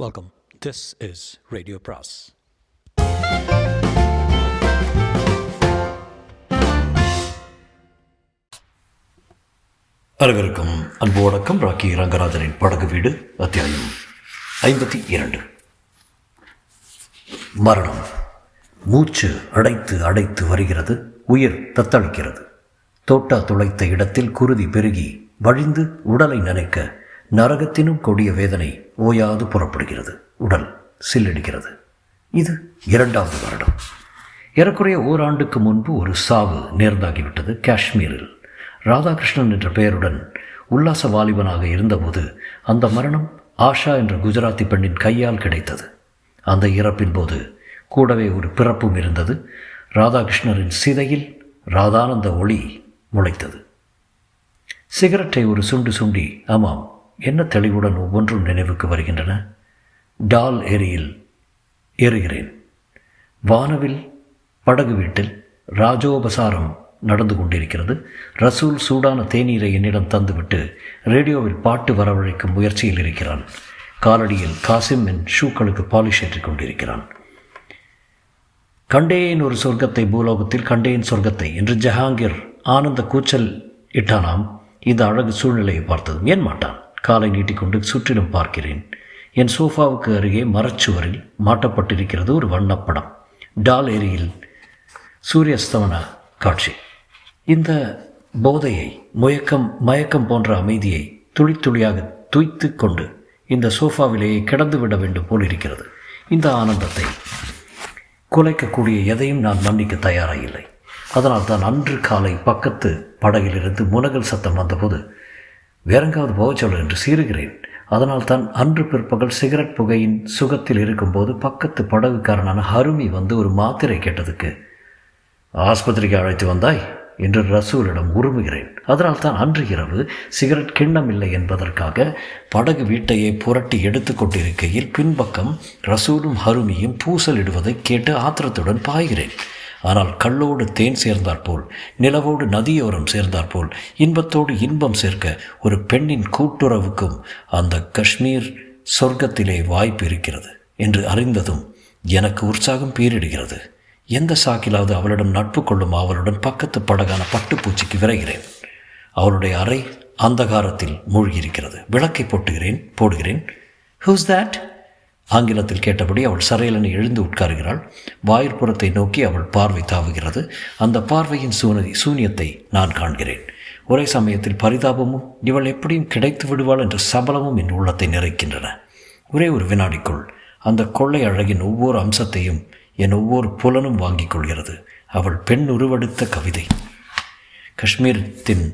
Welcome. This is Radio Pras. அனைவருக்கும் அன்பு வணக்கம். ராக்கி ரங்கராஜனின் படகு வீடு அத்தியாயம் 52. மரணம். மூச்சு அடைத்து அடைத்து வருகிறது. உயிர் தத்தளிக்கிறது. தோட்டா துளைத்த இடத்தில் குருதி பெருகி வழிந்து உடலை நனைக்க நரகத்தினும் கொடிய வேதனை ஓயாது புறப்படுகிறது. உடல் சில்லடிக்கிறது. இது 2வது வருடம். ஏறக்குறைய ஓராண்டுக்கு முன்பு ஒரு சாவு நேர்ந்தாகிவிட்டது. காஷ்மீரில் ராதாகிருஷ்ணன் என்ற பெயருடன் உல்லாச வாலிபனாக இருந்தபோது அந்த மரணம் ஆஷா என்ற குஜராத்தி பெண்ணின் கையால் கிடைத்தது. அந்த இறப்பின் போது கூடவே ஒரு பிறப்பும் இருந்தது. ராதாகிருஷ்ணரின் சிதையில் ராதானந்த ஒளி முளைத்தது. சிகரெட்டை ஒரு சுண்டு சுண்டி, ஆமாம், என்ன தெளிவுடன் ஒவ்வொன்றும் நினைவுக்கு வருகின்றன. டால் ஏரியில் ஏறுகிறேன். வானவில் படகு வீட்டில் ராஜோபசாரம் நடந்து கொண்டிருக்கிறது. ரசூல் சூடான தேநீரை என்னிடம் தந்துவிட்டு ரேடியோவில் பாட்டு வரவழைக்கும் முயற்சியில் இருக்கிறான். காலடியில் காசிம் என் ஷூக்களுக்கு பாலிஷ் ஏற்றிக் கொண்டிருக்கிறான். கண்டேன் ஒரு சொர்க்கத்தை பூலோகத்தில், கண்டேன் சொர்க்கத்தை என்று ஜஹாங்கீர் ஆனந்த கூச்சல் இட்டானாம். இந்த அழகு சூழ்நிலையை பார்த்ததும் ஏன் மாட்டான். காலை நீட்டிக்கொண்டு சுற்றிலும் பார்க்கிறேன். என் சோஃபாவுக்கு அருகே மரச்சுவரில் மாட்டப்பட்டிருக்கிறது ஒரு வண்ணப்படம். டால் ஏரியில் சூரியஸ்தமன காட்சி. இந்த போதையை, மயக்கம் போன்ற அமைதியை துளி துளியாக துய்த்து கொண்டு இந்த சோஃபாவிலேயே கிடந்து விட வேண்டும் போல் இருக்கிறது. இந்த ஆனந்தத்தை குலைக்கக்கூடிய எதையும் நான் மன்னிக்க தயாராக அதனால் தான் அன்று காலை பக்கத்து படகிலிருந்து முனகல் சத்தம் வந்தபோது வேறெங்காவது போக சொல்ல என்று சீறுகிறேன். அதனால் தான் அன்று பிற்பகல் சிகரெட் புகையின் சுகத்தில் இருக்கும்போது பக்கத்து படகுக்காரனான ஹருமி வந்து ஒரு மாத்திரை கேட்டதுக்கு ஆஸ்பத்திரிக்கு அழைத்து வந்தாய் என்று ரசூலிடம் உருமுகிறேன். அதனால் தான் அன்று இரவு சிகரெட் கிண்ணம் இல்லை என்பதற்காக படகு வீட்டையே புரட்டி எடுத்து கொண்டிருக்கையில் பின்பக்கம் ரசூலும் ஹருமியும் பூசலிடுவதை கேட்டு ஆத்திரத்துடன் பாய்கிறேன். ஆனால் கல்லோடு தேன் சேர்ந்தாற்போல், நிலவோடு நதியோரம் சேர்ந்தாற்போல் இன்பத்தோடு இன்பம் சேர்க்க ஒரு பெண்ணின் கூட்டுறவுக்கும் அந்த காஷ்மீர் சொர்க்கத்திலே வாய்ப்பு இருக்கிறது என்று அறிந்ததும் எனக்கு உற்சாகம் பீரிடுகிறது. எந்த சாக்கிலாவது அவளிடம் நட்பு கொள்ளும் அவளுடன் பக்கத்து படகான பட்டுப்பூச்சிக்கு விரைகிறேன். அவளுடைய அறை அந்தகாரத்தில் மூழ்கியிருக்கிறது. விளக்கை போடுகிறேன். Who's that? ஆங்கிலத்தில் கேட்டபடி அவள் சரையலனை எழுந்து உட்காருகிறாள். வாயிற்புறத்தை நோக்கி அவள் பார்வை தாவுகிறது. அந்த பார்வையின் சூனியத்தை நான் காண்கிறேன். ஒரே சமயத்தில் பரிதாபமும் இவள் எப்படியும் கிடைத்து விடுவாள் என்ற சபலமும் என் உள்ளத்தை நிறைக்கின்றன. ஒரே ஒரு வினாடிக்குள் அந்த கொள்ளை அழகின் ஒவ்வொரு அம்சத்தையும் என் ஒவ்வொரு புலனும் வாங்கிக் கொள்கிறது. அவள் பெண் உருவெடுத்த கவிதை. காஷ்மீரத்தின்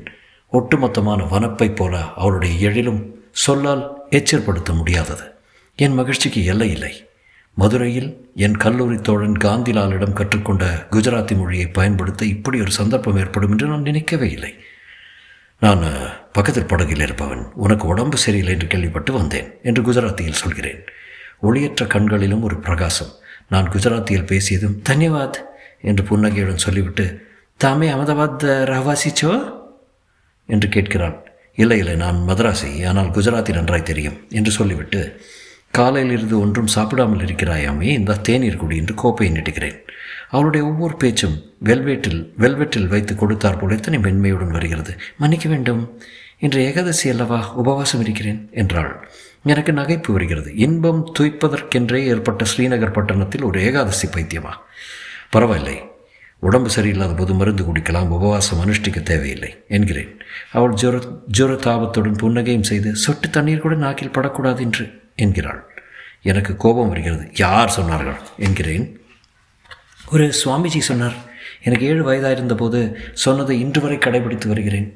ஒட்டுமொத்தமான வனப்பை போல அவளுடைய எழிலும் சொல்லால் எச்சரிப்படுத்த முடியாதது. என் மகிழ்ச்சிக்கு எல்லை இல்லை. மதுரையில் என் கல்லூரி தோழன் காந்திலாலிடம் கற்றுக்கொண்ட குஜராத்தி மொழியை பயன்படுத்த இப்படி ஒரு சந்தர்ப்பம் ஏற்படும் என்று நான் நினைக்கவே இல்லை. நான் பக்கத்தில் படகில் இருப்பவன். உனக்கு உடம்பு சரியில்லை என்று கேள்விப்பட்டு வந்தேன் என்று குஜராத்தியில் சொல்கிறேன். ஒளியற்ற கண்களிலும் ஒரு பிரகாசம். நான் குஜராத்தியில் பேசியதும் தன்யவாத் என்று புன்னகையுடன் சொல்லிவிட்டு, தாமே அகமதாபாத் ரவாசிச்சோ என்று கேட்கிறாள். இல்லை, நான் மதராசி, ஆனால் குஜராத்தி நன்றாய் தெரியும் என்று சொல்லிவிட்டு, காலையில் இருந்து ஒன்றும் சாப்பிடாமல் இருக்கிறாயாமே, இந்த தேநீர் குடி என்று கோப்பையை நீட்டுகிறேன். அவளுடைய ஒவ்வொரு பேச்சும் வெல்வெட்டில் வைத்து கொடுத்தார் போல எத்தனை மென்மையுடன் வருகிறது. மன்னிக்க வேண்டும், இன்று ஏகாதசி அல்லவா, உபவாசம் இருக்கிறேன் என்றாள். எனக்கு நகைப்பு வருகிறது. இன்பம் துய்ப்பதற்கென்றே ஏற்பட்ட ஸ்ரீநகர் பட்டணத்தில் ஒரு ஏகாதசி பைத்தியமா? பரவாயில்லை, உடம்பு சரியில்லாத போது மருந்து குடிக்கலாம், உபவாசம் அனுஷ்டிக்க தேவையில்லை என்கிறேன். அவள் ஜுர தாபத்துடன் புன்னகையும் செய்து, சொட்டு தண்ணீர் கூட நாக்கில் படக்கூடாது என்று என்கிறாள். எனக்கு கோபம் வருகிறது. யார் சொன்னார்கள் என்கிறேன். ஒரு சுவாமிஜி சொன்னார். எனக்கு 7 வயதாயிருந்த போது சொன்னதை இன்று வரை கடைபிடித்து வருகிறேன்.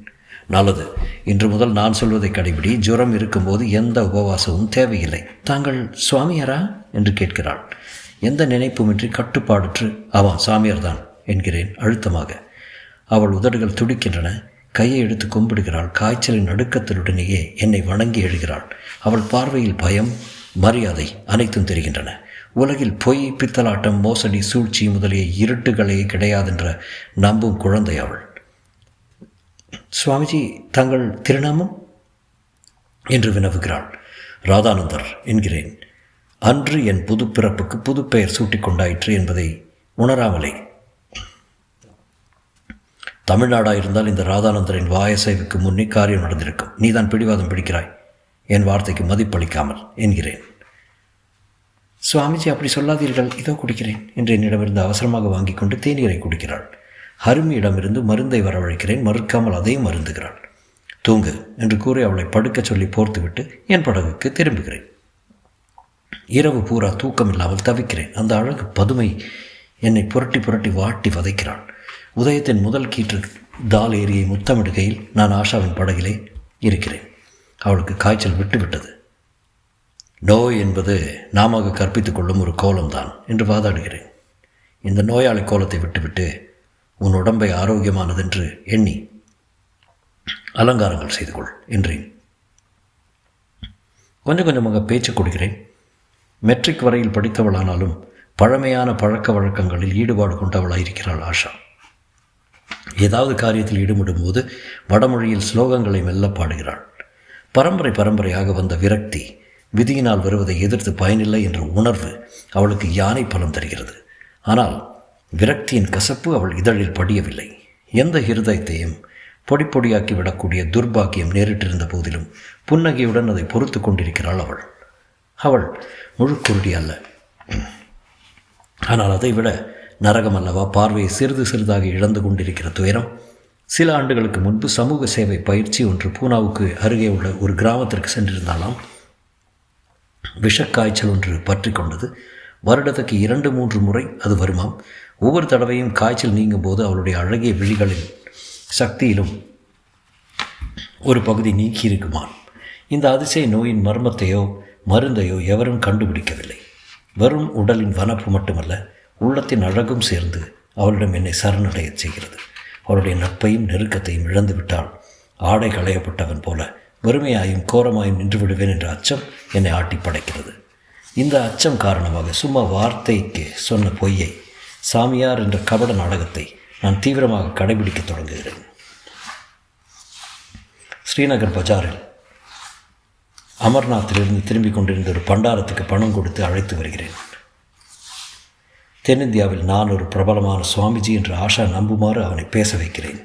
நல்லது, இன்று முதல் நான் சொல்வதை கடைபிடி. ஜுரம் இருக்கும்போது எந்த உபவாசமும் தேவையில்லை. தாங்கள் சுவாமியாரா என்று கேட்கிறாள். எந்த நினைப்புமின்றி கட்டுப்பாடற்று, ஆமாம் சாமியார் தான் என்கிறேன் அழுத்தமாக. அவள் உதடுகள் துடிக்கின்றன. கையை எடுத்து கும்பிடுகிறாள். காய்ச்சலின் நடுக்கத்தினுடனேயே என்னை வணங்கி எழுகிறாள். அவள் பார்வையில் பயம், மரியாதை அனைத்தும் தெரிகின்றன. உலகில் பொய், பித்தலாட்டம், மோசடி, சூழ்ச்சி முதலிய இருட்டுகளே கிடையாதென்ற நம்பும் குழந்தை அவள். சுவாமிஜி, தங்கள் திருநாமம் என்று வினவுகிறாள். ராதானந்தர் என்கிறேன். அன்று என் புதுப்பிறப்புக்கு புதுப்பெயர் சூட்டிக் கொண்டாயிற்று என்பதை உணராமலே. தமிழ்நாடாயிருந்தால் இந்த ராதானந்தரின் வாயசைவுக்கு முன்னே காரியம் நடந்திருக்கும். நீதான் பிடிவாதம் பிடிக்கிறாய், என் வார்த்தைக்கு மதிப்பளிக்காமல் என்கிறேன். சுவாமிஜி, அப்படி சொல்லாதீர்கள், இதோ குடிக்கிறேன் என்று என்னிடமிருந்து அவசரமாக வாங்கி கொண்டு தேநீரை குடிக்கிறாள். ஹருமியிடமிருந்து மருந்தை வரவழைக்கிறேன். மறுக்காமல் அதையும் மருந்துகிறாள். தூங்கு என்று கூறி அவளை படுக்கச் சொல்லி போர்த்துவிட்டு என் படகுக்கு திரும்புகிறேன். இரவு பூரா தூக்கம் இல்லாமல் தவிக்கிறேன். அந்த அழகு பதுமை என்னை புரட்டி புரட்டி வாட்டி வதைக்கிறாள். உதயத்தின் முதல் கீற்று தால் ஏரியை முத்தமிடுகையில் நான் ஆஷாவின் படகிலே இருக்கிறேன். அவளுக்கு காய்ச்சல் விட்டுவிட்டது. நோய் என்பது நாம கற்பித்துக் கொள்ளும் ஒரு கோலம்தான் என்று வாதாடுகிறேன். இந்த நோயாளி கோலத்தை விட்டுவிட்டு உன் உடம்பை ஆரோக்கியமானதென்று எண்ணி அலங்காரங்கள் செய்து கொள் என்றேன். கொஞ்சம் கொஞ்சமாக பேச்சு கொடுக்கிறேன். மெட்ரிக் வரையில் படித்தவளானாலும் பழமையான பழக்க வழக்கங்களில் ஈடுபாடு கொண்டவளாயிருக்கிறாள் ஆஷா. ஏதாவது காரியத்தில் ஈடுபடும் போது வடமொழியில் ஸ்லோகங்களை மெல்ல பாடுகிறாள். பரம்பரையாக வந்த விரக்தி, விதியினால் வருவதை எதிர்த்து பயனில்லை என்ற உணர்வு அவளுக்கு யானை பலம் தருகிறது. ஆனால் விரக்தியின் கசப்பு அவள் இதழில் படியவில்லை. எந்த ஹிருதயத்தையும் பொடி பொடியாக்கி விடக்கூடிய துர்பாக்கியம் நேரிட்டிருந்த போதிலும் புன்னகையுடன் அதை பொறுத்து கொண்டிருக்கிறாள் அவள். அவள் முழுக்குருடி அல்ல. ஆனால் அதைவிட நரகம் அல்லவா பார்வையை சிறிது சிறிதாக இழந்து கொண்டிருக்கிற துயரம். சில ஆண்டுகளுக்கு முன்பு சமூக சேவை பயிற்சி ஒன்று பூனாவுக்கு அருகே உள்ள ஒரு கிராமத்திற்கு சென்றிருந்தாலாம். விஷக்காய்ச்சல் ஒன்று பற்றி கொண்டது. வருடத்துக்கு 2-3 முறை அது வருமாம். ஒவ்வொரு தடவையும் காய்ச்சல் நீங்கும் போது அவளுடைய அழகிய விழிகளின் சக்தியிலும் ஒரு பகுதி நீக்கியிருக்குமாம். இந்த அதிசய நோயின் மர்மத்தையோ மருந்தையோ எவரும் கண்டுபிடிக்கவில்லை. வெறும் உடலின் வனப்பு மட்டுமல்ல, உள்ளத்தின் அழகும் சேர்ந்து அவளிடம் என்னை சரணடையச் செய்கிறது. அவளுடைய நட்பையும் நெருக்கத்தையும் இழந்து விட்டால் ஆடை களையப்பட்டவன் போல வெறுமையாயும் கோரமாயும் நின்று விடுவேன் என்ற அச்சம் என்னை ஆட்டி படைக்கிறது. இந்த அச்சம் காரணமாக சும்மா வார்த்தைக்கு சொன்ன பொய்யை, சாமியார் என்ற கபட நாடகத்தை நான் தீவிரமாக கடைபிடிக்க தொடங்குகிறேன். ஸ்ரீநகர் பஜாரில் அமர்நாத்திலிருந்து திரும்பிக் கொண்டிருந்த ஒரு பண்டாரத்துக்கு பணம் கொடுத்து அழைத்து வருகிறேன். தென்னிந்தியாவில் நான் ஒரு பிரபலமான சுவாமிஜி என்று ஆஷா நம்புமாறு அவனை பேச வைக்கிறேன்.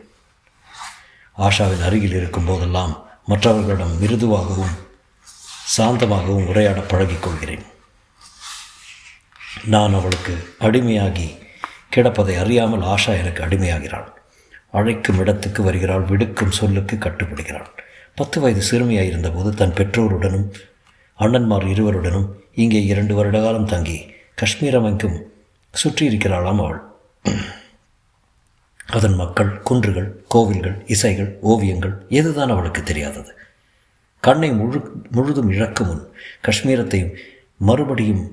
ஆஷாவின் அருகில் இருக்கும் போதெல்லாம் மற்றவர்களிடம் மிருதுவாகவும் சாந்தமாகவும் உரையாட பழகிக்கொள்கிறேன். நான் அவளுக்கு அடிமையாகி கிடப்பதை அறியாமல் ஆஷா எனக்கு அடிமையாகிறாள். அழைக்கும் இடத்துக்கு வருகிறாள். விடுக்கும் சொல்லுக்கு கட்டுப்படுகிறாள். 10 வயது சிறுமியாயிருந்தபோது தன் பெற்றோருடனும் அண்ணன்மார் இருவருடனும் இங்கே 2 வருட காலம் தங்கி காஷ்மீரமைக்கும் சுற்றியிருக்கிறாளாம் அவள். அதன் மக்கள், குன்றுகள், கோவில்கள், இசைகள், ஓவியங்கள் எதுதான் அவளுக்கு தெரியாதது? கண்ணை முழுதும் இழக்கும் முன் காஷ்மீரத்தை மறுபடியும்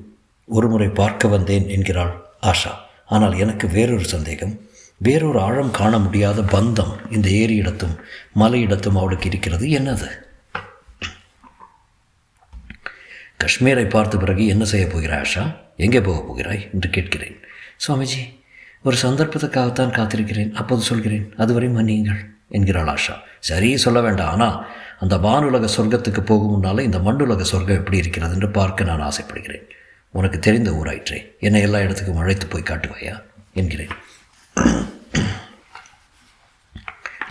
ஒருமுறை பார்க்க வந்தேன் என்கிறாள் ஆஷா. ஆனால் எனக்கு வேறொரு சந்தேகம். வேறொரு ஆழம் காண முடியாத பந்தம் இந்த ஏரியிடத்தும் மலையிடத்தும் அவளுக்கு இருக்கிறது. என்னது? காஷ்மீரை பார்த்த பிறகு என்ன செய்ய போகிறாய் ஆஷா? எங்கே போகப் போகிறாய் என்று கேட்கிறேன். சுவாமிஜி, ஒரு சந்தர்ப்பத்துக்காகத்தான் காத்திருக்கிறேன், அப்போது சொல்கிறேன், அதுவரை மன்னியுங்கள் என்கிறாள் ஆஷா. சரி, சொல்ல வேண்டாம். ஆனால் அந்த வானுலக சொர்க்கத்துக்கு போகும் முன்னால் இந்த மண்ணுலக சொர்க்கம் எப்படி இருக்கிறது என்று பார்க்க நான் ஆசைப்படுகிறேன். உனக்கு தெரிந்த ஊராயிற்றே, என்னை எல்லா இடத்துக்கும் அழைத்து போய் காட்டுவாயா என்கிறேன்.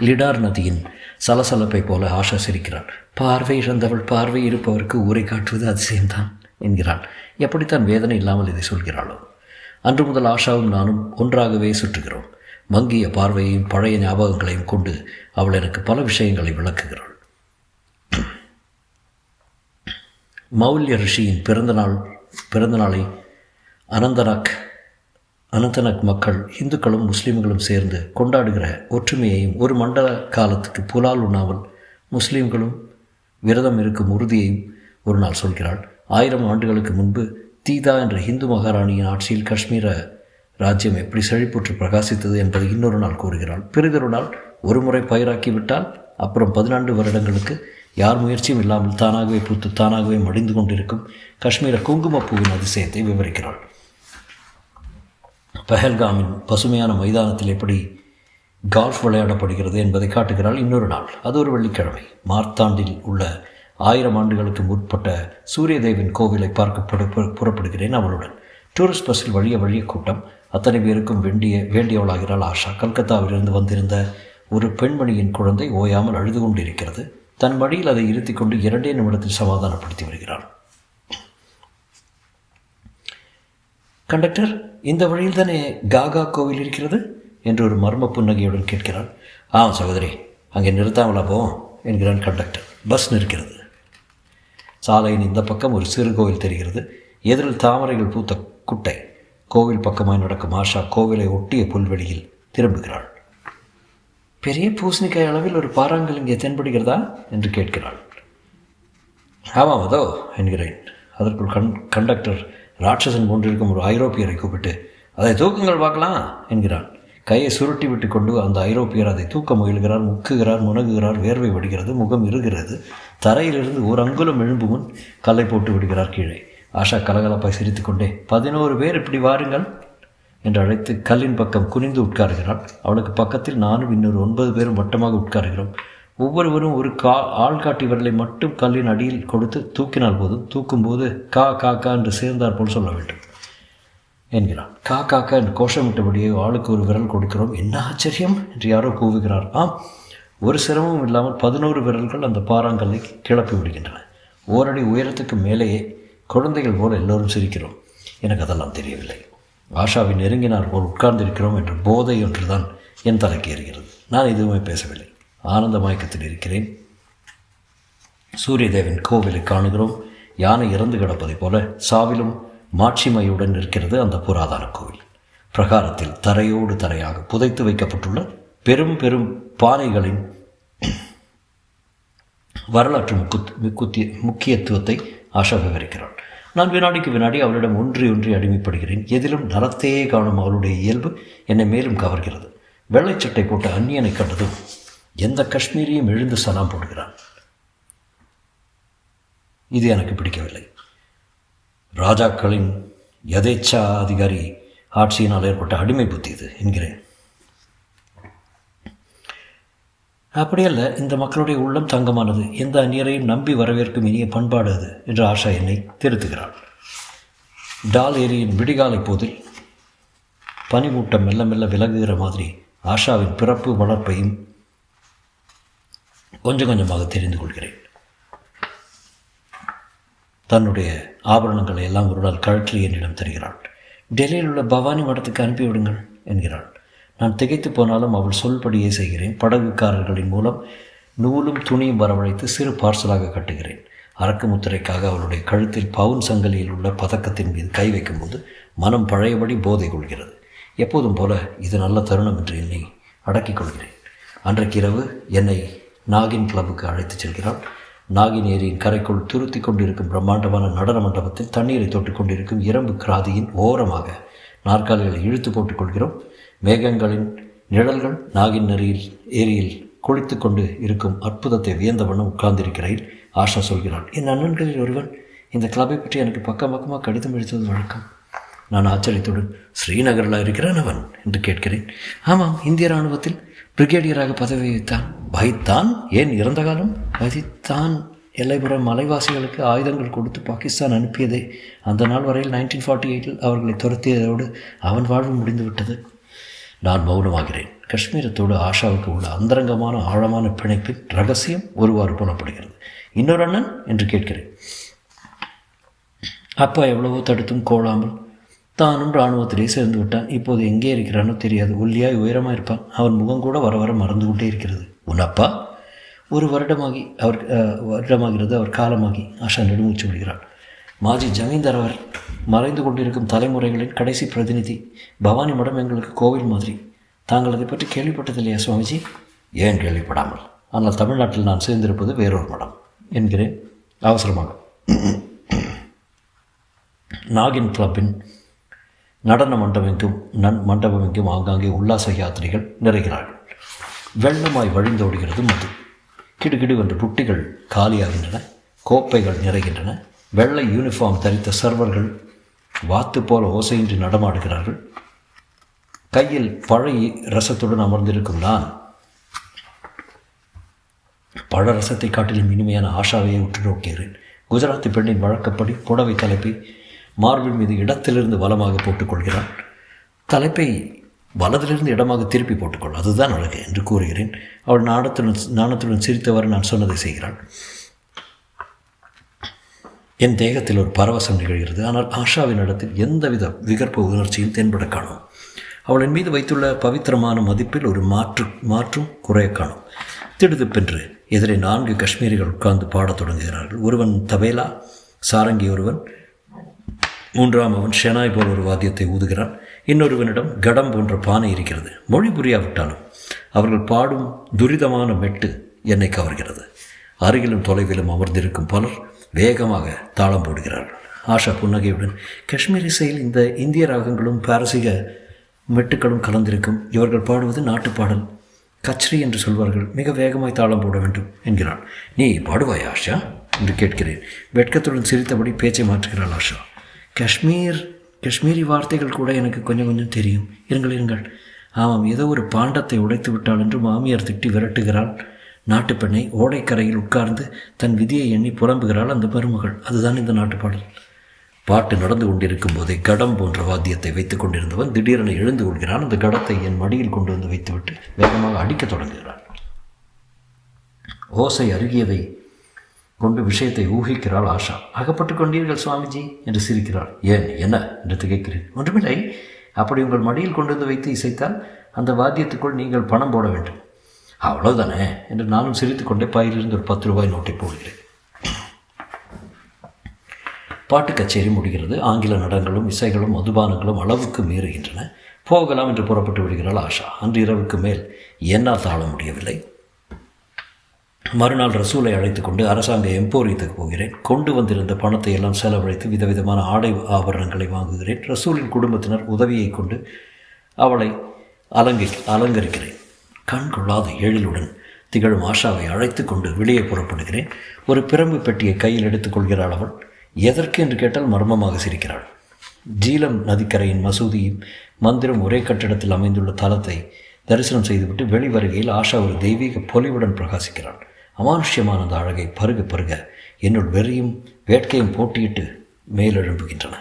லிடார் நதியின் சலசலப்பை போல ஆஷா சிரிக்கிறாள். பார்வை இழந்தவள் பார்வை இருப்பவருக்கு ஊரை காட்டுவது அதிசயம்தான் என்கிறாள். எப்படித்தான் வேதனை இல்லாமல் இதை சொல்கிறாளோ. அன்று முதல் ஆஷாவும் நானும் ஒன்றாகவே சுற்றுகிறோம். மங்கிய பார்வையையும் பழைய ஞாபகங்களையும் கொண்டு அவள் எனக்கு பல விஷயங்களை விளக்குகிறாள். மௌல்ய ரிஷியின் பிறந்தநாளை அனந்தநாக் மக்கள் இந்துக்களும் முஸ்லீம்களும் சேர்ந்து கொண்டாடுகிற ஒற்றுமையையும், ஒரு மண்டல காலத்துக்கு புலால் உண்ணாமல் முஸ்லீம்களும் விரதம் இருக்கும் உறுதியையும் ஒரு நாள் சொல்கிறாள். 1000 ஆண்டுகளுக்கு முன்பு தீதா என்ற இந்து மகாராணியின் ஆட்சியில் காஷ்மீர ராஜ்யம் எப்படி செழிப்புற்று பிரகாசித்தது என்பதை இன்னொரு நாள் கூறுகிறாள். பிறகு நாள் ஒரு முறை பயிராக்கிவிட்டால் அப்புறம் 14 வருடங்களுக்கு யார் முயற்சியும் இல்லாமல் தானாகவே பூத்து தானாகவே மடிந்து கொண்டிருக்கும் காஷ்மீர குங்குமப்பூவின் அதிசயத்தை விவரிக்கிறாள். பஹல்காமின் பசுமையான மைதானத்தில் எப்படி கால்ஃப் விளையாடப்படுகிறது என்பதை காட்டுகிறாள். இன்னொரு நாள், அது ஒரு வெள்ளிக்கிழமை, மார்த்தாண்டில் உள்ள 1000 ஆண்டுகளுக்கு முற்பட்ட சூரியதேவின் கோவிலை பார்க்க புறப்படுகிறேன் அவளுடன். டூரிஸ்ட் பஸ்ஸில் வழிய கூட்டம். அத்தனை பேருக்கும் வேண்டியவளாகிறாள் ஆஷா. கல்கத்தாவிலிருந்து வந்திருந்த ஒரு பெண்மணியின் குழந்தை ஓயாமல் அழுது கொண்டிருக்கிறது. தன் மடியில் அதை இருத்தி கொண்டு 2 நிமிடத்தில் சமாதானப்படுத்தி வருகிறாள். கண்டக்டர், இந்த வழியில் தானே காகா கோவில் இருக்கிறது என்று ஒரு மர்ம புன்னகையுடன் கேட்கிறாள். ஆமாம் சகோதரி, அங்கே நிறுத்தாமலா போவோம் என்கிறான் கண்டக்டர். பஸ் நிற்கிறது. சாலையின் இந்த பக்கம் ஒரு சிறு கோவில் தெரிகிறது. எதிரில் தாமரைகள் பூத்த குட்டை. கோவில் பக்கமாய் நடக்கும் ஆஷா கோவிலை ஒட்டிய புல்வெளியில் திரும்புகிறாள். பெரிய பூசணிக்காய் அளவில் ஒரு பாறாங்கல் இங்கே தென்படுகிறதா என்று கேட்கிறாள். ஆமாம் அதோ என்கிறேன். அதற்குள் கண்டக்டர் ராட்சசன் போன்றிருக்கும் ஒரு ஐரோப்பியரை கூப்பிட்டு, அதை தூக்குங்கள் பார்க்கலாம் என்கிறான். கையை சுருட்டி விட்டு கொண்டு அந்த ஐரோப்பியர் அதை தூக்க முயல்கிறார். முக்குகிறார், முனகுகிறார், வேர்வை வடிகிறது, முகம் இருகிறது. தரையிலிருந்து ஒரு அங்குலம் எழும்பு முன் கல்லை போட்டு விடுகிறார் கீழே. ஆஷா கலகலப்பாய் சிரித்து கொண்டே, 11 பேர் இப்படி வாருங்கள் என்று அழைத்து கல்லின் பக்கம் குனிந்து உட்காருகிறாள். அவளுக்கு பக்கத்தில் நானும் இன்னொரு 9 பேரும் வட்டமாக உட்காருகிறோம். ஒவ்வொருவரும் ஒரு ஆள்காட்டி விரலை மட்டும் கல்லின் அடியில் கொடுத்து தூக்கினால் போதும். தூக்கும்போது கா காக்கா என்று சேர்ந்தார் போல் சொல்ல வேண்டும் என்கிறான். காக்கா என்று கோஷமிட்டபடியே ஆளுக்கு ஒரு விரல் கொடுக்கிறோம். என்ன ஆச்சரியம் என்று யாரோ கூவுகிறார். ஆம், ஒரு சிரமமும் இல்லாமல் 11 விரல்கள் அந்த பாறாங்கல்லை கிளப்பி விடுகின்றன. ஓரடி உயரத்துக்கு மேலேயே குழந்தைகள் போல் எல்லோரும் சிரிக்கிறோம். எனக்கு அதெல்லாம் தெரியவில்லை. ஆஷாவின் நெருங்கினார் போல் உட்கார்ந்திருக்கிறோம் என்ற போதை ஒன்றுதான் என் தலைக்கு ஏறுகிறது. நான் எதுவுமே பேசவில்லை. ஆனந்த மயக்கத்தில் இருக்கிறேன். சூரியதேவன் கோவிலை காணுகிறோம். யானை இறந்து கிடப்பதைப் போல சாவிலும் மாட்சிமையுடன் இருக்கிறது அந்த புராதன கோவில். பிரகாரத்தில் தரையோடு தரையாக புதைத்து வைக்கப்பட்டுள்ள பெரும் பெரும் பானைகளின் வரலாற்று முக்கியத்துவத்தை ஆஷா விவரிக்கிறாள். நான் வினாடிக்கு வினாடி அவளிடம் ஒன்றி அடிமைப்படுகிறேன். எதிலும் நரத்தையே காணும் அவளுடைய இயல்பு என்னை மேலும் கவர்கிறது. வெள்ளைச்சட்டை போட்ட அந்நியனை கண்டதும் எந்த காஷ்மீரியும் எழுந்து சலாம் போடுகிறான். இது எனக்கு பிடிக்கவில்லை. ராஜாக்களின் யதேச்சா அதிகாரி ஆட்சியினால் ஏற்பட்ட அடிமை புத்தி இது என்கிறேன். அப்படியல்ல, இந்த மக்களுடைய உள்ளம் தங்கமானது. எந்த அந்நியரையும் நம்பி வரவேற்கும் இனிய பண்பாடு அது என்று ஆஷா என்னை திருத்துகிறாள். டால் ஏரியின் விடிகாலை போதில் பனிமூட்டம் மெல்ல மெல்ல விலகுகிற மாதிரி ஆஷாவின் பிறப்பு வளர்ப்பையும் கொஞ்சம் கொஞ்சமாக தெரிந்து கொள்கிறேன். தன்னுடைய ஆபரணங்களை எல்லாம் ஒரு நாள் கழற்றி என்னிடம் தருகிறாள். டெல்லியில் உள்ள பவானி மடத்துக்கு அனுப்பிவிடுங்கள் என்கிறாள். நான் திகைத்து போனாலும் அவள் சொல்படியே செய்கிறேன். படகுக்காரர்களின் மூலம் நூலும் துணியும் வரவழைத்து சிறு பார்சலாக கட்டுகிறேன். அரக்கு முத்திரைக்காக அவளுடைய கழுத்தில் பவுன் சங்கிலியில் உள்ள பதக்கத்தின் மீது கை வைக்கும்போது மனம் பழையபடி போதை கொள்கிறது. எப்போதும் போல இது நல்ல தருணம் என்று என்னை அடக்கிக் கொள்கிறேன். அன்றைக்கு இரவு என்னை நாகின் கிளப்புக்கு அழைத்துச் செல்கிறாள். நாகின் ஏரியின் கரைக்குள் துருத்தி கொண்டிருக்கும் பிரம்மாண்டமான நடன மண்டபத்தில் தண்ணீரை தொட்டுக் கொண்டிருக்கும் இரும்பு கிராதியின் ஓரமாக நாற்காலிகளை இழுத்து போட்டுக் கொள்கிறோம். மேகங்களின் நிழல்கள் நாகின் ஏரியில் குளித்து கொண்டு இருக்கும் அற்புதத்தை வியந்த வண்ணம் உட்கார்ந்திருக்கிறேன். ஆஷா சொல்கிறாள், என் அண்ணன்களில் ஒருவன் இந்த கிளப்பை பற்றி எனக்கு பக்கமாக கடிதம் எழுதுவது வழக்கம். நான் ஆச்சரியத்துடன், ஸ்ரீநகரில் இருக்கிறான் அவன் என்று கேட்கிறேன். ஆமாம், இந்திய இராணுவத்தில் பிரிகேடியராக பதவி வகித்தான். ஏன் இறந்த காலம் வகித்தான். எல்லைப்புறம் மலைவாசிகளுக்கு ஆயுதங்கள் கொடுத்து பாகிஸ்தான் அனுப்பியதே. அந்த நாள் வரையில் 1948 அவர்களை துரத்தியதோடு அவன் வாழ்வு முடிந்துவிட்டது. நான் மௌனமாகிறேன். காஷ்மீரத்தோடு ஆஷாவுக்கு உள்ள அந்தரங்கமான ஆழமான பிணைப்பின் ரகசியம் ஒருவாறு புலப்படுகிறது. இன்னொரு அண்ணன் என்று கேட்கிறேன். அப்பா எவ்வளவோ தடுத்தும் கோளாமல் தானும் இராணுவத்திலே சேர்ந்து விட்டான். இப்போது எங்கே இருக்கிறானோ தெரியாது. ஒல்லியாய் உயரமாக இருப்பான். அவன் முகம் கூட வர வர மறந்து கொண்டே இருக்கிறது. உன் அப்பா? ஒரு வருடமாகிறது அவர் காலமாகி. ஆஷா நெடுமூச்சு விடுகிறாள். மாஜி ஜமீன்தார் அவர். மறைந்து கொண்டிருக்கும் தலைமுறைகளின் கடைசி பிரதிநிதி. பவானி மடம் எங்களுக்கு கோவில் மாதிரி. தாங்கள் அதை பற்றி கேள்விப்பட்டதில்லையா சுவாமிஜி? ஏன் கேள்விப்படாமல்? ஆனால் தமிழ்நாட்டில் நான் சேர்ந்திருப்பது வேறொரு மடம் என்கிறேன் அவசரமாக. நாகின் கிளப்பின் நடன மண்டபமெங்கும் ஆங்காங்கே உல்லாச யாத்திரைகள் நிறைகிறார்கள். வெள்ளமாய் வழிந்தோடுகிறது மது. கிடுகிடுவென்று புட்டிகள் காலியாகின்றன. கோப்பைகள் நிறைகின்றன. வெள்ளை யூனிஃபார்ம் தரித்த சர்வர்கள் வாத்து போல ஓசையின்றி நடமாடுகிறார்கள். கையில் பழைய ரசத்துடன் அமர்ந்திருக்கும் நான் பழரசத்தை காட்டிலும் இனிமையான ஆஷாவையை உற்று நோக்குகிறேன். குஜராத்தி பெண்ணின் வழக்கப்படி புடவை தலைப்பை மார்பின் மீது இடத்திலிருந்து வலமாக போட்டுக்கொள்கிறான். தலைப்பை வலதிலிருந்து இடமாக திருப்பி போட்டுக்கொள், அதுதான் அழகு என்று கூறுகிறேன். அவள் நாணத்துடன் சிரித்தவாறு நான் சொன்னதை செய்கிறாள். என் தேகத்தில் ஒரு பரவசம் நிகழ்கிறது. ஆனால் ஆஷாவின் இடத்தில் எந்தவித விகற்ப உணர்ச்சியும் தென்பட காணும். அவளின் மீது வைத்துள்ள பவித்திரமான மதிப்பில் ஒரு மாற்றும் குறைய காணும். திடுதிப்பென்று எதிரே 4 காஷ்மீரிகள் உட்கார்ந்து பாடத் தொடங்குகிறார்கள். ஒருவன் தபேலா, சாரங்கி, ஒருவன் 3ஆம் அவன் ஷெனாய் போல் ஒரு வாத்தியத்தை ஊதுகிறான். இன்னொருவனிடம் கடம் போன்ற பானை இருக்கிறது. மொழி புரியாவிட்டாலும் அவர்கள் பாடும் துரிதமான மெட்டு என்னை கவர்கிறது. அருகிலும் தொலைவிலும் அமர்ந்திருக்கும் பலர் வேகமாக தாளம் போடுகிறார்கள். ஆஷா புன்னகையுடன், காஷ்மீர் இசையில் இந்த இந்திய ராகங்களும் பாரசீக மெட்டுக்களும் கலந்திருக்கும். இவர்கள் பாடுவது நாட்டுப்பாடல், கச்ரி என்று சொல்வார்கள். மிக வேகமாய் தாளம் போட வேண்டும் என்கிறாள். நீ பாடுவாய் ஆஷா என்று கேட்கிறேன். வெட்கத்துடன் சிரித்தபடி பேச்சை மாற்றுகிறாள் ஆஷா. காஷ்மீரி வார்த்தைகள் கூட எனக்கு கொஞ்சம் தெரியும். இருங்கள். ஆமாம், ஏதோ ஒரு பாண்டத்தை உடைத்து விட்டாள் என்று மாமியார் திட்டி விரட்டுகிறாள். நாட்டுப்பெண்ணை ஓடைக்கரையில் உட்கார்ந்து தன் விதியை எண்ணி புலம்புகிறாள் அந்த மருமகள். அதுதான் இந்த நாட்டுப்பாடல். பாட்டு நடந்து கொண்டிருக்கும் போதே கடம் போன்ற வாத்தியத்தை வைத்துக் கொண்டிருந்தவன் திடீரென எழுந்து கொள்கிறான். அந்த கடத்தை என் மடியில் கொண்டு வந்து வைத்துவிட்டு வேகமாக அடிக்கத் தொடங்குகிறான். ஓசை அருகியதை கொண்டு விஷயத்தை ஊகிக்கிறாள் ஆஷா. அகப்பட்டுக் கொண்டீர்கள் சுவாமிஜி என்று சிரிக்கிறாள். ஏன், என்ன என்று திகைக்கிறேன். ஒன்றுமில்லை, அப்படி உங்கள் மடியில் கொண்டு வந்து வைத்து இசைத்தால் அந்த வாத்தியத்துக்குள் நீங்கள் பணம் போட வேண்டும், அவ்வளவுதானே என்று நானும் சிரித்துக்கொண்டே பையிலிருந்து ஒரு 10 ரூபாய் நோட்டை போடுகிறேன். பாட்டு கச்சேரி முடிகிறது. ஆங்கில நடனங்களும் இசைகளும் மதுபானங்களும் அளவுக்கு மீறுகின்றன. போகலாம் என்று புறப்பட்டு விடுகிறாள் ஆஷா. அன்று இரவுக்கு மேல் என்னால் தாழ முடியவில்லை. மறுநாள் ரசூலை அழைத்து கொண்டு அரசாங்க எம்போரியத்துக்கு போகிறேன். கொண்டு வந்திருந்த பணத்தை எல்லாம் செலவழித்து விதவிதமான ஆடை ஆபரணங்களை வாங்குகிறேன். ரசூலின் குடும்பத்தினர் உதவியை கொண்டு அவளை அலங்கரிக்கிறேன். கண் கொள்ளாத எழிலுடன் திகழும் ஆஷாவை அழைத்து கொண்டு வெளியே புறப்படுகிறேன். ஒரு பிரம்பு பெட்டியை கையில் எடுத்துக்கொள்கிறாள் அவள். எதற்கு என்று கேட்டால் மர்மமாக சிரிக்கிறாள். ஜீலம் நதிக்கரையின் மசூதியும் மந்திரம் ஒரே கட்டிடத்தில் அமைந்துள்ள தலத்தை தரிசனம் செய்துவிட்டு வெளிவருகையில் ஆஷா ஒரு தெய்வீக பொலிவுடன் பிரகாசிக்கிறாள். அமானுஷ்யமான அந்த அழகை பருக என்னுள் வெறியும் வேட்கையும் போட்டியிட்டு மேலெழும்புகின்றன.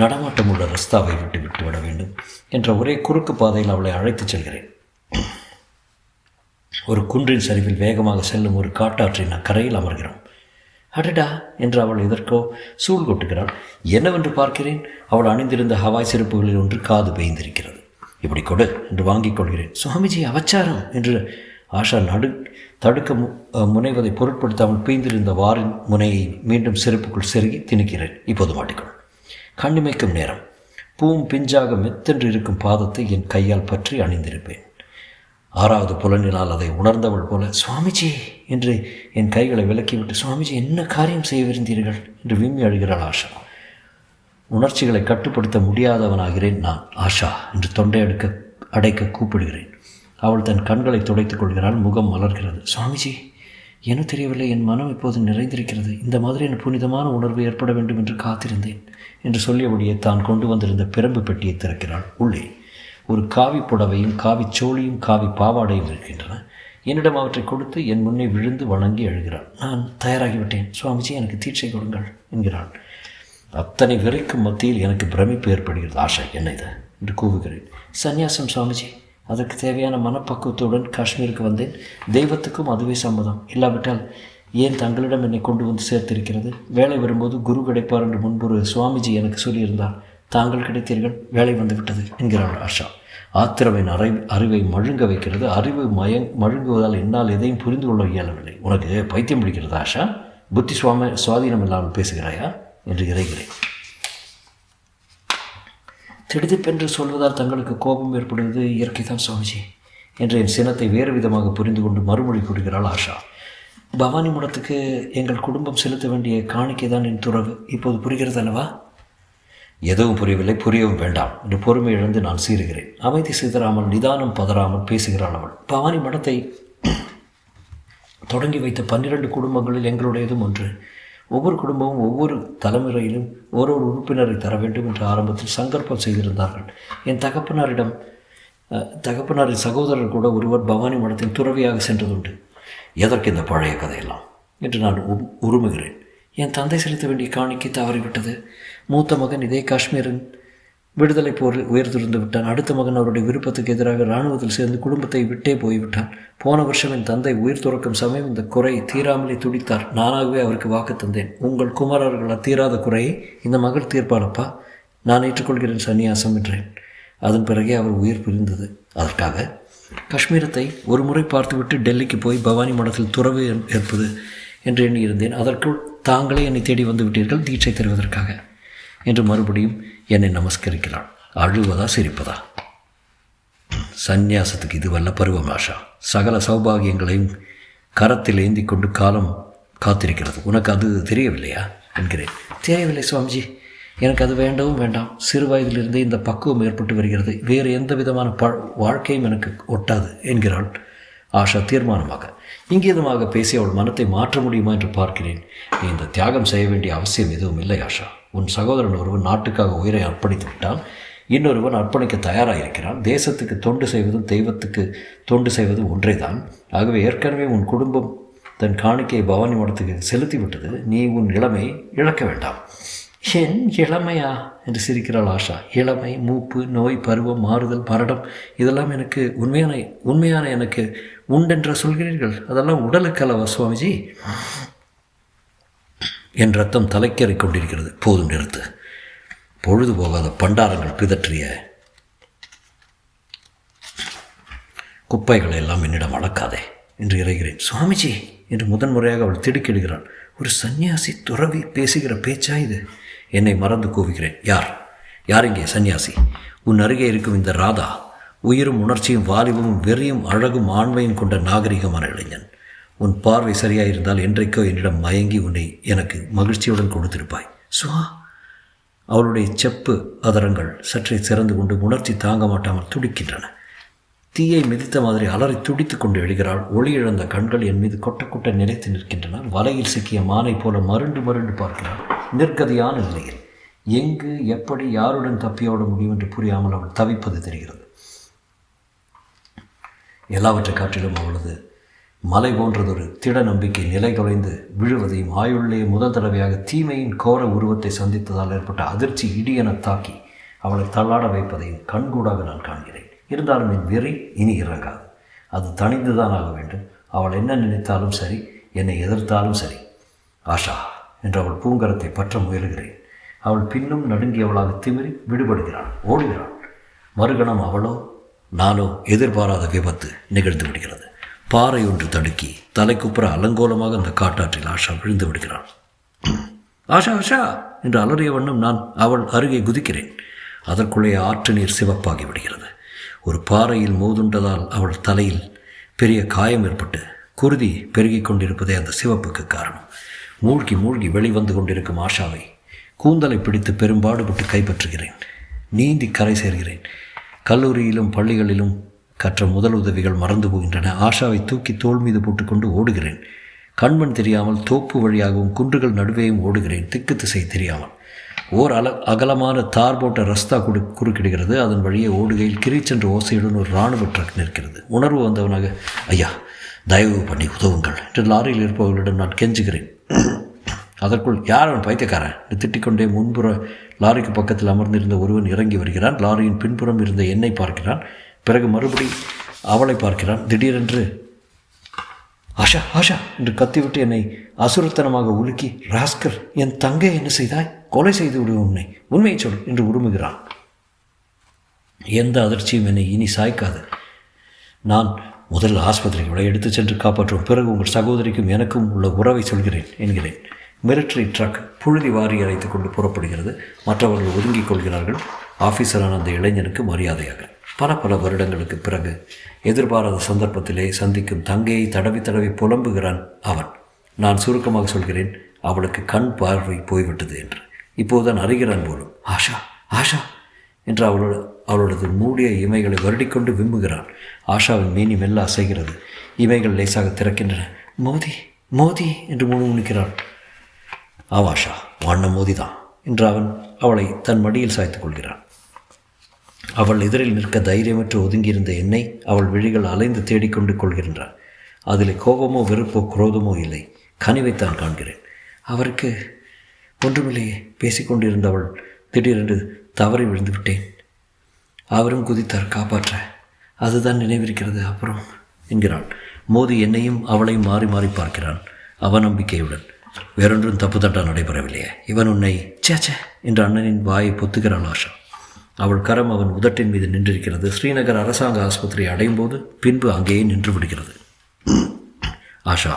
நடமாட்டம் உள்ள ரஸ்தாவை விட்டு விட வேண்டும் என்ற ஒரே குறுக்கு பாதையில் அவளை அழைத்துச் செல்கிறேன். ஒரு குன்றின் சரிவில் வேகமாக செல்லும் ஒரு காட்டாற்றின் கரையில் அமர்கிறோம். அடடா என்று அவள் எதற்கோ சூழ் கொட்டுகிறாள். என்னவென்று பார்க்கிறேன், அவள் அணிந்திருந்த ஹவாய் செருப்புகளில் ஒன்று காது பெய்ந்திருக்கிறது. இப்படி கொடு என்று வாங்கிக் கொள்கிறேன். சுவாமிஜி, அவச்சாரம் என்று ஆஷா தடுக்க முனைவதை பொருட்படுத்தாமல் பெய்ந்திருந்த வாரின் முனையை மீண்டும் செருப்புக்குள் செருகி திணிக்கிறேன். இப்போது மாட்டிக்கொள். கண்ணிமைக்கும் நேரம் பிஞ்சாக மெத்தென்று இருக்கும் பாதத்தை என் கையால் பற்றி அணிந்திருப்பேன். 6வது புலனினால் அதை உணர்ந்தவள் போல, சுவாமிஜி என்று என் கைகளை விலக்கிவிட்டு, சுவாமிஜி என்ன காரியம் செய்யவிருந்தீர்கள் என்று விம்மி அழுகிறாள் ஆஷா. உணர்ச்சிகளை கட்டுப்படுத்த முடியாதவனாகிறேன் நான். ஆஷா என்று தொண்டை அடைக்க கூப்பிடுகிறேன். அவள் தன் கண்களை துடைத்துக் கொள்கிறாள். முகம் மலர்கிறது. சுவாமிஜி, என்ன தெரியவில்லை, என் மனம் இப்போது நிறைந்திருக்கிறது. இந்த மாதிரியான புனிதமான உணர்வு ஏற்பட வேண்டும் என்று காத்திருந்தேன் என்று சொல்லியபடியே தான் கொண்டு வந்திருந்த பிரம்பு பெட்டியை திறக்கிறாள். உள்ளே ஒரு காவி புடவையும் காவி சோழியும் காவி பாவாடையும் இருக்கின்றன. என்னிடம் அவற்றை கொடுத்து என் முன்னே விழுந்து வணங்கி அழுகிறாள். நான் தயாராகிவிட்டேன் சுவாமிஜி, எனக்கு தீட்சை கொடுங்கள் என்கிறாள். அத்தனை விரைக்கும் மத்தியில் எனக்கு பிரமிப்பு ஏற்படுகிறது. ஆஷா, என்ன இது என்று கூவுகிறேன். சந்நியாசம் சுவாமிஜி, அதற்கு தேவையான மனப்பக்குவத்துடன் காஷ்மீருக்கு வந்தேன். தெய்வத்துக்கும் அதுவே சம்மதம். இல்லாவிட்டால் ஏன் தங்களிடம் என்னை கொண்டு வந்து சேர்த்திருக்கிறது? வேலை வரும்போது குரு கிடைப்பார் என்று முன்பொரு சுவாமிஜி எனக்கு சொல்லியிருந்தார். தாங்கள் கிடைத்தீர்கள், வேலை வந்துவிட்டது என்கிறாள் ஆஷா. ஆத்திரவின் அறிவை மழுங்க வைக்கிறது. அறிவு மழுங்குவதால் என்னால் எதையும் புரிந்து கொள்ள இயலவில்லை. உனக்கு பைத்தியம் பிடிக்கிறது ஆஷா? புத்தி சுவாதீனம் இல்லாமல் பேசுகிறாயா என்று இறைகிறேன். திடுதிப்பென்று சொல்வதால் தங்களுக்கு கோபம் ஏற்படுவது இயற்கைதான் சுவாமிஜி என்று என் சினத்தை வேறு விதமாக புரிந்து கொண்டு மறுமொழி கூறுகிறாள் ஆஷா. பவானி மடத்துக்கு எங்கள் குடும்பம் செலுத்த வேண்டிய காணிக்கை தான் என் துறவு. இப்போது புரிகிறது அல்லவா? எதுவும் புரியவில்லை, புரியவும் வேண்டாம் என்று பொறுமை இழந்து நான் சீறுகிறேன். அமைதி சிதறாமல் நிதானம் பதறாமல் பேசுகிறாள் அவள். பவானி மடத்தை தொடங்கி வைத்த 12 குடும்பங்களில் எங்களுடையதும் ஒன்று. ஒவ்வொரு குடும்பமும் ஒவ்வொரு தலைமுறையிலும் ஒரு உறுப்பினரை தர வேண்டும் என்று ஆரம்பத்தில் சங்கல்பம் செய்திருந்தார்கள். என் தகப்பனாரின் சகோதரர் கூட ஒருவர் பவானி மடத்தின் துறவியாக சென்றதுண்டு. எதற்கு இந்த பழைய கதையெல்லாம் என்று நான் உருமுகிறேன். என் தந்தை செலுத்த வேண்டிய காணிக்கை தவறிவிட்டது. மூத்த மகன் இதே காஷ்மீரின் விடுதலை போரில் உயர்ந்திருந்து விட்டான். அடுத்த மகன் அவருடைய விருப்பத்துக்கு எதிராக இராணுவத்தில் சேர்ந்து குடும்பத்தை விட்டே போய்விட்டான். போன வருஷம் என் தந்தை உயிர் துறக்கும் சமயம் இந்த குறை தீராமலே துடித்தார். நானாகவே அவருக்கு வாக்கு தந்தேன். உங்கள் குமாரர்கள் தீராத குறையை இந்த மகள் தீர்ப்பாளப்பா, நான் ஏற்றுக்கொள்கிறேன் சன்னியாசம் என்றேன். அதன் பிறகே அவர் உயிர் பிரிந்தது. அதற்காக காஷ்மீரத்தை ஒரு முறை பார்த்துவிட்டு டெல்லிக்கு போய் பவானி மடத்தில் துறவு ஏற்பது என்று எண்ணியிருந்தேன். அதற்குள் தாங்களே என்னை தேடி வந்து விட்டீர்கள் தீட்சை தருவதற்காக என்று மறுபடியும் என்னை நமஸ்கரிக்கிறாள். அழுவதா சிரிப்பதா? சந்நியாசத்துக்கு இதுவல்ல பருவம் ஆஷா. சகல சௌபாகியங்களையும் கரத்தில் ஏந்தி கொண்டு காலம் காத்திருக்கிறது. உனக்கு அது தெரியவில்லையா என்கிறேன். தெரியவில்லை சுவாமிஜி, எனக்கு அது வேண்டவும் வேண்டாம். சிறு வயதிலிருந்தே இந்த பக்குவம் ஏற்பட்டு வருகிறது. வேறு எந்த விதமான வாழ்க்கையும் எனக்கு ஒட்டாது என்கிறாள் ஆஷா தீர்மானமாக. இங்கீதமாக பேசி அவள் மனத்தை மாற்ற முடியுமா என்று பார்க்கிறேன். நீ இந்த தியாகம் செய்ய வேண்டிய அவசியம் எதுவும் இல்லை ஆஷா. உன் சகோதரன் ஒருவன் நாட்டுக்காக உயிரை அர்ப்பணித்து விட்டான், இன்னொருவன் அர்ப்பணிக்க தயாராக இருக்கிறான். தேசத்துக்கு தொண்டு செய்வதும் தெய்வத்துக்கு தொண்டு செய்வதும் ஒன்றே தான். ஆகவே ஏற்கனவே உன் குடும்பம் தன் காணிக்கையை பவானி மடத்துக்கு செலுத்திவிட்டது. நீ உன் இளமை இழக்க வேண்டாம். என் இளமையா என்று சிரிக்கிறாள் ஆஷா. இளமை, மூப்பு, நோய், பருவம், மாறுதல், மரணம் இதெல்லாம் எனக்கு உண்மையான எனக்கு உண்டென்ற சொல்கிறீர்கள். அதெல்லாம் உடலுக்கு அல்லவா சுவாமிஜி? என் ரத்தம் தலைக்கேறிக் கொண்டிருக்கிறது. போதும் நிறுத்து. பொழுது போகாத பண்டாரங்கள் பிதற்றிய குப்பைகளை எல்லாம் என்னிடம் அளக்காதே என்று இறைகிறேன். சுவாமிஜி என்று முதன்முறையாக அவள் திடுக்கிடுகிறாள். ஒரு சன்னியாசி துறவி பேசுகிற பேச்சா இது? என்னை மறந்து கூவுகிறேன். யார் இங்கே சன்னியாசி? உன் அருகே இருக்கும் இந்த ராதா உயிரும் உணர்ச்சியும் வாலிபமும் வெறியும் அழகும் ஆண்மையும் கொண்ட நாகரிகமான இளைஞன். உன் பார்வை சரியாயிருந்தால் என்றைக்கோ என்னிடம் மயங்கி உன்னை எனக்கு மகிழ்ச்சியுடன் கொடுத்திருப்பாய். சுவா அவளுடைய செப்பு அதரங்கள் சற்றே சிறந்து கொண்டு உணர்ச்சி தாங்க மாட்டாமல் துடிக்கின்றன. தீயை மிதித்த மாதிரி அலறி துடித்து கொண்டு எழுகிறாள். ஒளி இழந்த கண்கள் என் மீது கொட்ட கொட்ட நிலைத்து நிற்கின்றன. வலையில் சிக்கிய மானை போல மருண்டு பார்க்கிறாள். நிற்கதியான நிலையில் எங்கு எப்படி யாருடன் தப்பியோட முடியும் என்று புரியாமல் அவள் தவிப்பது தெரிகிறது. எல்லாவற்றை காட்டிலும் அவளது மலை போன்றதொரு திட நம்பிக்கை நிலை தொலைந்து விழுவதையும், ஆயுள்ளே முதல் தடவையாக தீமையின் கோர உருவத்தை சந்தித்ததால் ஏற்பட்ட அதிர்ச்சி இடியென தாக்கி அவளை தள்ளாட வைப்பதையும் கண்கூடாக நான் காண்கிறேன். இருந்தாலும் என் வெறி இனி இறங்காது. அது தணிந்துதான் ஆக வேண்டும். அவள் என்ன நினைத்தாலும் சரி, என்னை எதிர்த்தாலும் சரி. ஆஷா என்று அவள் பூங்கரத்தை பற்ற முயலுகிறேன். அவள் பின்னும் நடுங்கியவளாக திமிரி விடுபடுகிறாள், ஓடுகிறாள். மறுகணம் அவளோ நானோ எதிர்பாராத விபத்து நிகழ்ந்து விடுகிறது. பாறை ஒன்று தடுக்கி தலைக்குப்புற அலங்கோலமாக அந்த காட்டாற்றில் ஆஷா விழுந்து விடுகிறாள். ஆஷா ஆஷா என்று அலறிய வண்ணம் நான் அவள் அருகே குதிக்கிறேன். அதற்குள்ளே ஆற்று நீர் சிவப்பாகி விடுகிறது. ஒரு பாறையில் மோதுண்டதால் அவள் தலையில் பெரிய காயம் ஏற்பட்டு குருதி பெருகிக் கொண்டிருப்பதே அந்த சிவப்புக்கு காரணம். மூழ்கி வெளிவந்து கொண்டிருக்கும் ஆஷாவை கூந்தலை பிடித்து பெரும்பாடுபட்டு கைப்பற்றுகிறேன். நீந்தி கரை சேர்கிறேன். கல்லூரியிலும் பள்ளிகளிலும் கற்ற முதல் உதவிகள் மறந்து போகின்றன. ஆஷாவை தூக்கி தோள் மீது போட்டுக்கொண்டு ஓடுகிறேன். கண்மண் தெரியாமல் தோப்பு வழியாகவும் குன்றுகள் நடுவேயும் ஓடுகிறேன். திக்கு திசை தெரியாமல். ஓர் அகலமான தார் போட்ட ரஸ்தா குறுக்கிடுகிறது. அதன் வழியே ஓடுகையில் கிரீச்சென்ற ஓசையுடன் ஒரு இராணுவ ட்ரக் நிற்கிறது. உணர்வு வந்தவனாக, ஐயா தயவு பண்ணி உதவுங்கள் என்று லாரியில் இருப்பவர்களிடம் நான் கெஞ்சுகிறேன். அதற்குள் யார் அவன் பைத்தியக்காரன் என்று திட்டிக்கொண்டே முன்புற லாரிக்கு பக்கத்தில் அமர்ந்திருந்த ஒருவன் இறங்கி வருகிறான். லாரியின் பின்புறம் இருந்த என்னை பார்க்கிறான். பிறகு மறுபடி அவளை பார்க்கிறான். திடீரென்று ஆஷா ஆஷா என்று கத்திவிட்டு என்னை அசுரத்தனமாக உலுக்கி, ராஸ்கர், என் தங்கை என்ன செய்தாய்? கொலை செய்து விடுவோம், உண்மையை சொல் என்று உருமுகிறான். எந்த அதிர்ச்சியும் என்னை இனி சாய்க்காது. நான் முதல் ஆஸ்பத்திரிகளை எடுத்துச் சென்று காப்பாற்றும், பிறகு உங்கள் சகோதரிக்கும் எனக்கும் உள்ள உறவை சொல்கிறேன் என்கிறேன். மிலிட்ரி ட்ரக் புழுதி வாரி அழைத்து கொண்டு புறப்படுகிறது. மற்றவர்கள் ஒதுங்கிக் கொள்கிறார்கள். ஆஃபீஸரான அந்த இளைஞனுக்கு மரியாதையாக. பல வருடங்களுக்கு பிறகு எதிர்பாராத சந்தர்ப்பத்திலே சந்திக்கும் தங்கையை தடவி புலம்புகிறான் அவன். நான் சுருக்கமாக சொல்கிறேன், அவளுக்கு கண் பார்வை போய்விட்டது என்று. இப்போதுதான் அறிகிறான் போலும். ஆஷா ஆஷா என்று அவளோடது மூடிய இமைகளை வருடிக்கொண்டு விம்புகிறான். ஆஷாவின் மேனி மெல்ல அசைகிறது. இமைகள் லேசாக திறக்கின்றன. மோதி என்று முணுமுணுக்கிறாள். ஆவாஷா, வாண்ண மோதிதான் என்று அவளை தன் மடியில் சாய்த்துக் கொள்கிறான். அவள் எதிரில் நிற்க தைரியமற்று ஒதுங்கியிருந்த என்னை அவள் விழிகள் அலைந்து தேடிக்கொண்டு கொள்கின்றான். அதில் கோபமோ வெறுப்போ குரோதமோ இல்லை, கனிவைத்தான் காண்கிறேன். அவருக்கு ஒன்றுமில்லையே. பேசிக்கொண்டிருந்தவள் திடீரென்று தவறி விழுந்து விட்டேன். அவரும் குதித்தார் காப்பாற்ற. அதுதான் நினைவிருக்கிறது. அப்புறம் என்கிறாள். மோதி என்னையும் அவளையும் மாறி மாறி பார்க்கிறான் அவநம்பிக்கையுடன். வேறொன்றும் தப்பு தட்டா நடைபெறவில்லையே. இவன் உன்னை சேச்சே என்று அண்ணனின் வாயை பொத்துகிறாள் ஆஷா. அவள் கரம் அவன் உதட்டின் மீது நின்றிருக்கிறது. ஸ்ரீநகர் அரசாங்க ஆஸ்பத்திரியை அடையும் போது பின்பு அங்கேயே நின்று விடுகிறது. ஆஷா,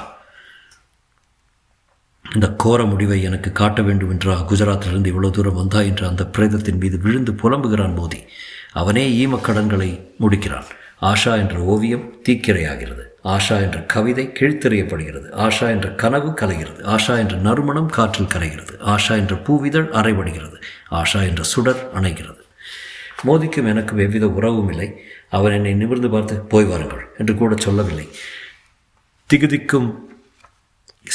இந்த கோர முடிவை எனக்கு காட்ட வேண்டும் என்றா குஜராத்திலிருந்து இவ்வளவு தூரம் வந்தா என்று அந்த பிரேதத்தின் மீது விழுந்து புலம்புகிறான் மோதி. அவனே ஈமக்கடன்களை முடிக்கிறான். ஆஷா என்ற ஓவியம் தீக்கிரையாகிறது. ஆஷா என்ற கவிதை கிழித்தெறியப்படுகிறது. ஆஷா என்ற கனவு கலைகிறது. ஆஷா என்ற நறுமணம் காற்றில் கரைகிறது. ஆஷா என்ற பூவிதழ் அரைபடுகிறது. ஆஷா என்ற சுடர் அணைகிறது. மோதிக்கும் எனக்கும் எவ்வித உறவும் இல்லை. அவன் என்னை நிமிர்ந்து பார்த்து போய் வாருங்கள் என்று கூட சொல்லவில்லை. திகுதிக்கும்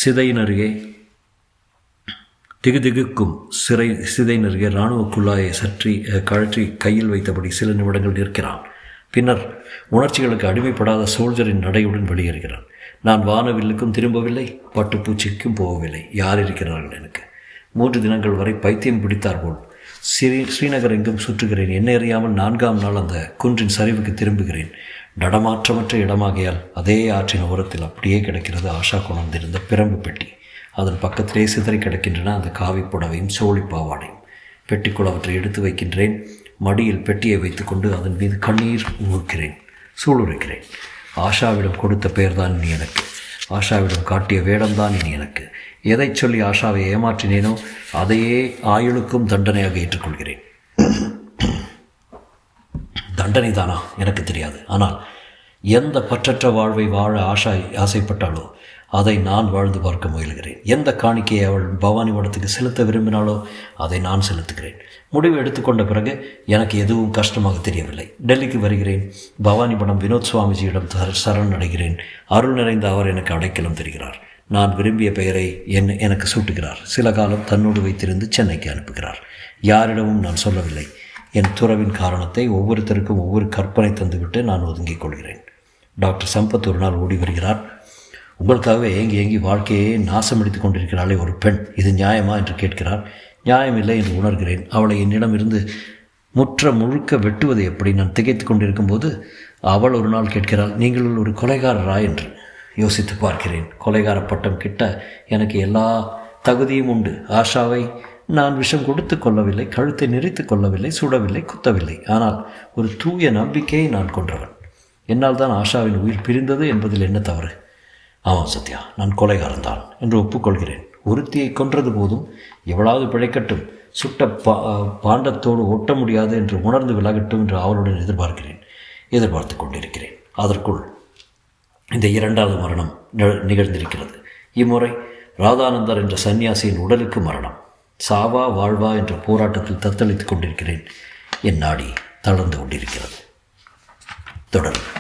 சிதையினருகே இராணுவ குள்ளாயை கழற்றி கையில் வைத்தபடி சில நிமிடங்கள் நிற்கிறான். பின்னர் உணர்ச்சிகளுக்கு அடிமைப்படாத சோல்ஜரின் நடையுடன் வெளியேறுகிறான். நான் வானவில்லுக்கும் திரும்பவில்லை, பட்டுப்பூச்சிக்கும் போகவில்லை. யார் இருக்கிறார்கள் எனக்கு? 3 தினங்கள் வரை பைத்தியம் பிடித்தார் போல் ஸ்ரீநகர் எங்கும் சுற்றுகிறேன். என்ன அறியாமல் 4ஆம் நாள் அந்த குன்றின் சரிவுக்கு திரும்புகிறேன். நடமாற்றமற்ற இடமாகையால் அதே ஆற்றின் ஓரத்தில் அப்படியே கிடக்கிறது ஆஷா கொண்டிருந்த பிரம்பு பெட்டி. அதன் பக்கத்திலே சிதறி கிடக்கின்றன அந்த காவி புடவையும் சோழி பாவாடையும். பெட்டிக்குள் அவற்றை எடுத்து வைக்கின்றேன். மடியில் பெட்டியை வைத்துக்கொண்டு அதன் மீது கண்ணீர் ஊறுக்கிறேன், சூளுரைக்கிறேன். ஆஷாவிடம் கொடுத்த பெயர்தான் இனி எனக்கு. ஆஷாவிடம் காட்டிய வேடம்தான் இனி எனக்கு. எதை சொல்லி ஆஷாவை ஏமாற்றினேனோ அதையே ஆயுளுக்கும் தண்டனையாக ஏற்றுக்கொள்கிறேன். தண்டனை தானா எனக்கு தெரியாது. ஆனால் எந்த பற்றற்ற வாழ்வை வாழ ஆஷா ஆசைப்பட்டாலோ அதை நான் வாழ்ந்து பார்க்க முயல்கிறேன். எந்த காணிக்கையை அவள் பவானி மடத்துக்கு செலுத்த விரும்பினாலோ அதை நான் செலுத்துகிறேன். முடிவு எடுத்துக்கொண்ட பிறகு எனக்கு எதுவும் கஷ்டமாக தெரியவில்லை. டெல்லிக்கு வருகிறேன். பவானி மடம் வினோத் சுவாமிஜியிடம் சரணடைகிறேன். அருள் நிறைந்த அவர் எனக்கு அடைக்கலம் தருகிறார். நான் விரும்பிய பெயரை எனக்கு சூட்டுகிறார். சில காலம் தன்னோடு வைத்திருந்து சென்னைக்கு அனுப்புகிறார். யாரிடமும் நான் சொல்லவில்லை. என் துறவின் காரணத்தை ஒவ்வொருத்தருக்கும் ஒவ்வொரு கற்பனை தந்துவிட்டு நான் ஒதுங்கிக் கொள்கிறேன். டாக்டர் சம்பத் ஒரு நாள் ஓடி வருகிறார். உங்களுக்காகவே ஏங்கி வாழ்க்கையே நாசமடித்து கொண்டிருக்கிறாளே ஒரு பெண், இது நியாயமா என்று கேட்கிறார். நியாயமில்லை என்று உணர்கிறேன். அவளை என்னிடமிருந்து முழுக்க வெட்டுவது எப்படி? நான் திகைத்து கொண்டிருக்கும்போது அவள் ஒரு நாள் கேட்கிறாள், நீங்கள் ஒரு கொலைகாரரா என்று. யோசித்து பார்க்கிறேன். கொலைகார பட்டம் கிட்ட எனக்கு எல்லா தகுதியும் உண்டு. ஆஷாவை நான் விஷம் கொடுத்து கொள்ளவில்லை, கழுத்தை நெறித்து கொள்ளவில்லை, சுடவில்லை, குத்தவில்லை. ஆனால் ஒரு தூய நம்பிக்கையை நான் கொன்றவன். என்னால் தான் ஆஷாவின் உயிர் பிரிந்தது என்பதில் என்ன தவறு? ஆமாம் சத்யா, நான் கொலைகாரன்தான் என்று ஒப்புக்கொள்கிறேன். ஒருத்தியை கொன்றது போதும், எவ்வளவு பிழைக்கட்டும், சுட்ட பாண்டத்தோடு ஒட்ட முடியாது என்று உணர்ந்து விலகட்டும் என்று அவளுடன் எதிர்பார்த்து கொண்டிருக்கிறேன். அதற்குள் இந்த 2வது மரணம் நிகழ்ந்திருக்கிறது. இம்முறை ராதானந்தர் என்ற சன்னியாசியின் உடலுக்கு மரணம். சாவா வாழ்வா என்ற போராட்டத்தில் தத்தளித்துக் கொண்டிருக்கிறேன். என் நாடி தளர்ந்து கொண்டிருக்கிறது. தொடரும்.